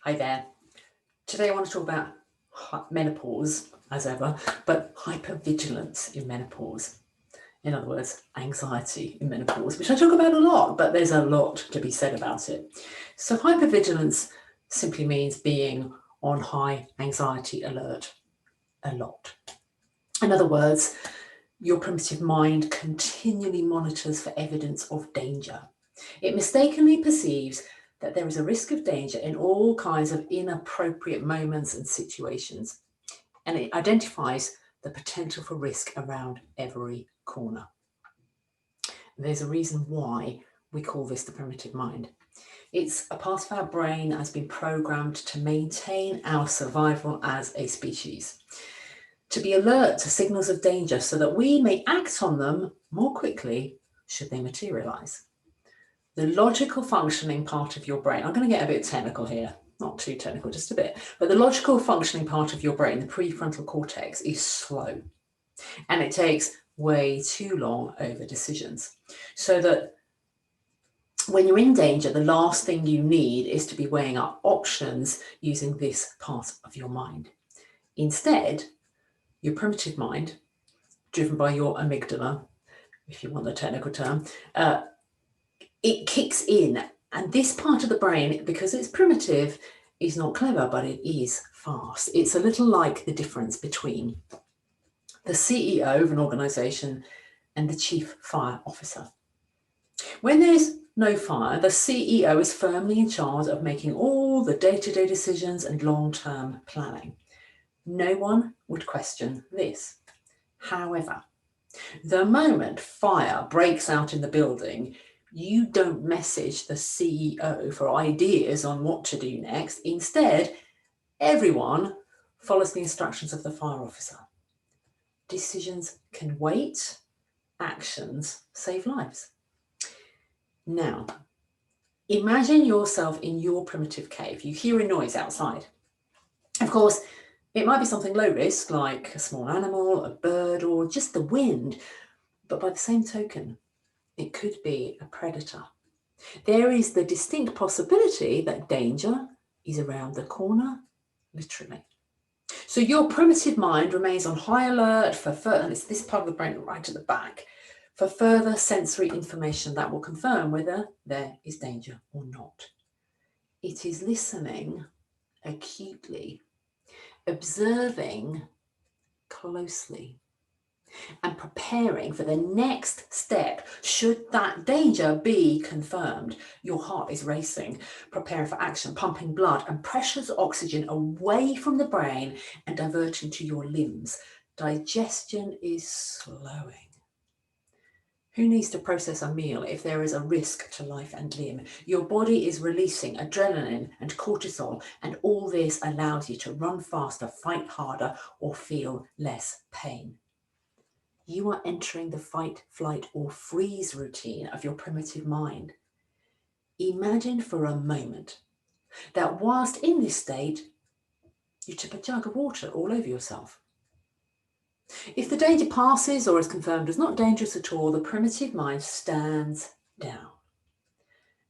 Hi there. Today I want to talk about menopause, as ever, but hypervigilance in menopause. In other words, anxiety in menopause, which I talk about a lot, but there's a lot to be said about it. So hypervigilance simply means being on high anxiety alert a lot. In other words, your primitive mind continually monitors for evidence of danger. It mistakenly perceives that there is a risk of danger in all kinds of inappropriate moments and situations, and it identifies the potential for risk around every corner. There's a reason why we call this the primitive mind. It's a part of our brain that has been programmed to maintain our survival as a species, to be alert to signals of danger so that we may act on them more quickly should they materialize. The logical functioning part of your brain, I'm going to get a bit technical here, not too technical, just a bit, but the logical functioning part of your brain, the prefrontal cortex, is slow and it takes way too long over decisions. So that when you're in danger, the last thing you need is to be weighing up options using this part of your mind. Instead, your primitive mind, driven by your amygdala, if you want the technical term, it kicks in. And this part of the brain, because it's primitive, is not clever, but it is fast. It's a little like the difference between the CEO of an organization and the chief fire officer. When there's no fire, the CEO is firmly in charge of making all the day-to-day decisions and long-term planning. No one would question this. However, the moment fire breaks out in the building, you don't message the CEO for ideas on what to do next. Instead, everyone follows the instructions of the fire officer. Decisions can wait, actions save lives. Now, imagine yourself in your primitive cave. You hear a noise outside. Of course, it might be something low risk, like a small animal, a bird, or just the wind. But by the same token, it could be a predator. There is the distinct possibility that danger is around the corner, literally. So your primitive mind remains on high alert for further, and it's this part of the brain right at the back, for further sensory information that will confirm whether there is danger or not. It is listening acutely, observing closely, and preparing for the next step should that danger be confirmed. Your heart is racing, preparing for action, pumping blood and precious oxygen away from the brain and diverting to your limbs. Digestion is slowing. Who needs to process a meal if there is a risk to life and limb? Your body is releasing adrenaline and cortisol, and all this allows you to run faster, fight harder, or feel less pain. You are entering the fight, flight, or freeze routine of your primitive mind. Imagine for a moment that whilst in this state, you tip a jug of water all over yourself. If the danger passes or is confirmed as not dangerous at all, the primitive mind stands down.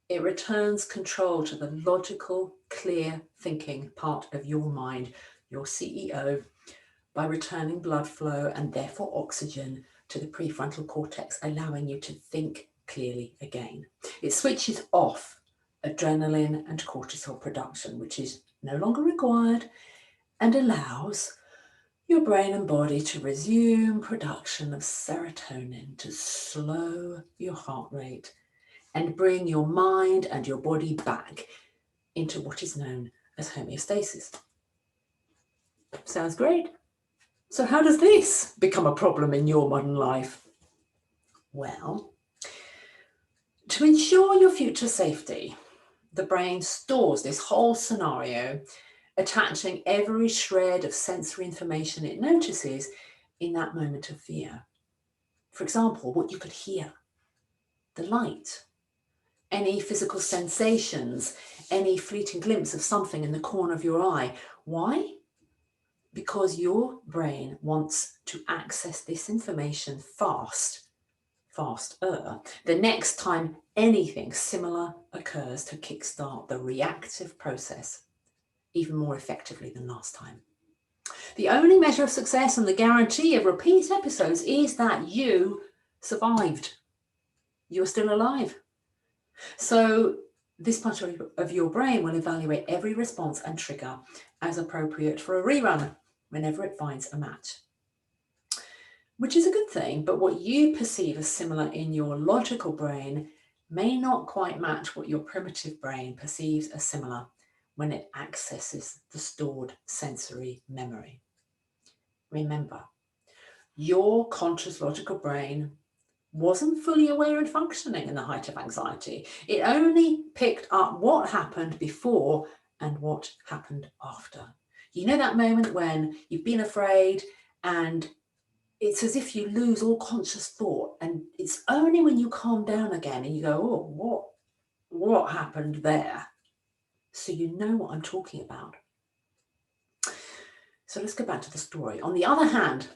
It returns control to the logical, clear thinking part of your mind, your CEO, by returning blood flow and therefore oxygen to the prefrontal cortex, allowing you to think clearly again. It switches off adrenaline and cortisol production, which is no longer required, and allows your brain and body to resume production of serotonin to slow your heart rate and bring your mind and your body back into what is known as homeostasis. Sounds great. So how does this become a problem in your modern life? Well, to ensure your future safety, the brain stores this whole scenario, attaching every shred of sensory information it notices in that moment of fear. For example, what you could hear, the light, any physical sensations, any fleeting glimpse of something in the corner of your eye. Why? Because your brain wants to access this information faster, the next time anything similar occurs to kickstart the reactive process even more effectively than last time. The only measure of success and the guarantee of repeat episodes is that you survived. You're still alive. So this part of your brain will evaluate every response and trigger as appropriate for a rerun whenever it finds a match. Which is a good thing, but what you perceive as similar in your logical brain may not quite match what your primitive brain perceives as similar when it accesses the stored sensory memory. Remember, your conscious logical brain wasn't fully aware and functioning in the height of anxiety. It only picked up what happened before and what happened after. You know that moment when you've been afraid and it's as if you lose all conscious thought, and it's only when you calm down again and you go, oh, what happened there? So you know what I'm talking about. So let's go back to the story. On the other hand,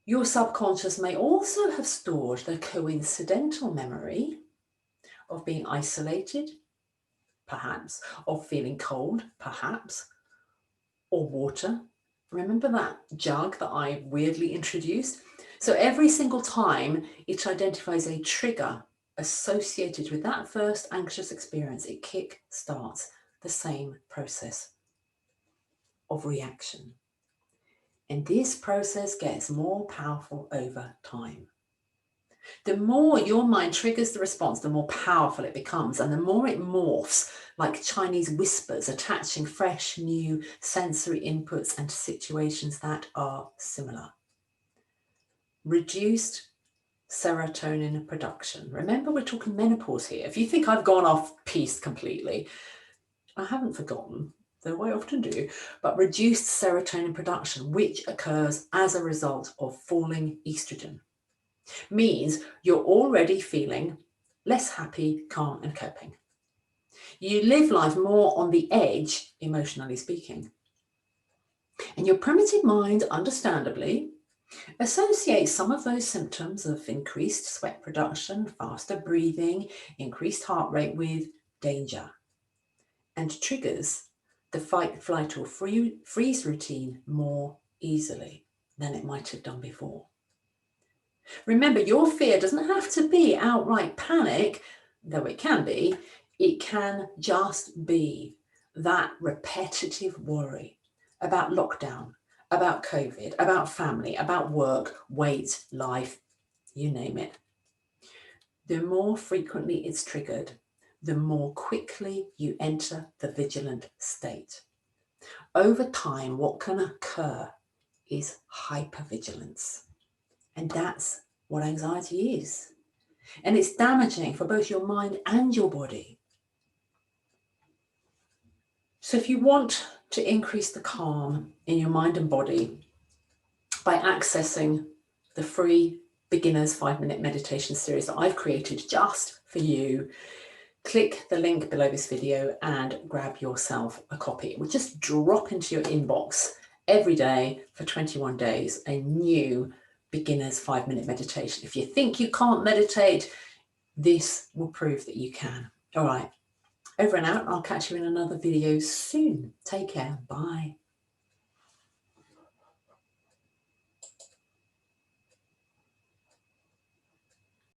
your subconscious may also have stored the coincidental memory of being isolated, perhaps, of feeling cold, perhaps, or water. Remember that jug that I weirdly introduced? So every single time it identifies a trigger associated with that first anxious experience, it kick-starts the same process of reaction. And this process gets more powerful over time. The more your mind triggers the response, the more powerful it becomes, and the more it morphs like Chinese whispers, attaching fresh, new sensory inputs and situations that are similar. Reduced serotonin production. Remember, we're talking menopause here. If you think I've gone off piste completely, I haven't forgotten, though I often do, but reduced serotonin production, which occurs as a result of falling estrogen, means you're already feeling less happy, calm, and coping. You live life more on the edge, emotionally speaking. And your primitive mind, understandably, associates some of those symptoms of increased sweat production, faster breathing, increased heart rate with danger, and triggers the fight, flight, or freeze routine more easily than it might have done before. Remember, your fear doesn't have to be outright panic, though it can be. It can just be that repetitive worry about lockdown, about COVID, about family, about work, weight, life, you name it. The more frequently it's triggered, the more quickly you enter the vigilant state. Over time, what can occur is hypervigilance. And that's what anxiety is. And it's damaging for both your mind and your body. So if you want to increase the calm in your mind and body by accessing the free beginners 5-minute meditation series that I've created just for you, click the link below this video and grab yourself a copy. It will just drop into your inbox every day for 21 days, a new beginner's 5-minute meditation. If you think you can't meditate, this will prove that you can. All right, over and out. I'll catch you in another video soon. Take care. Bye.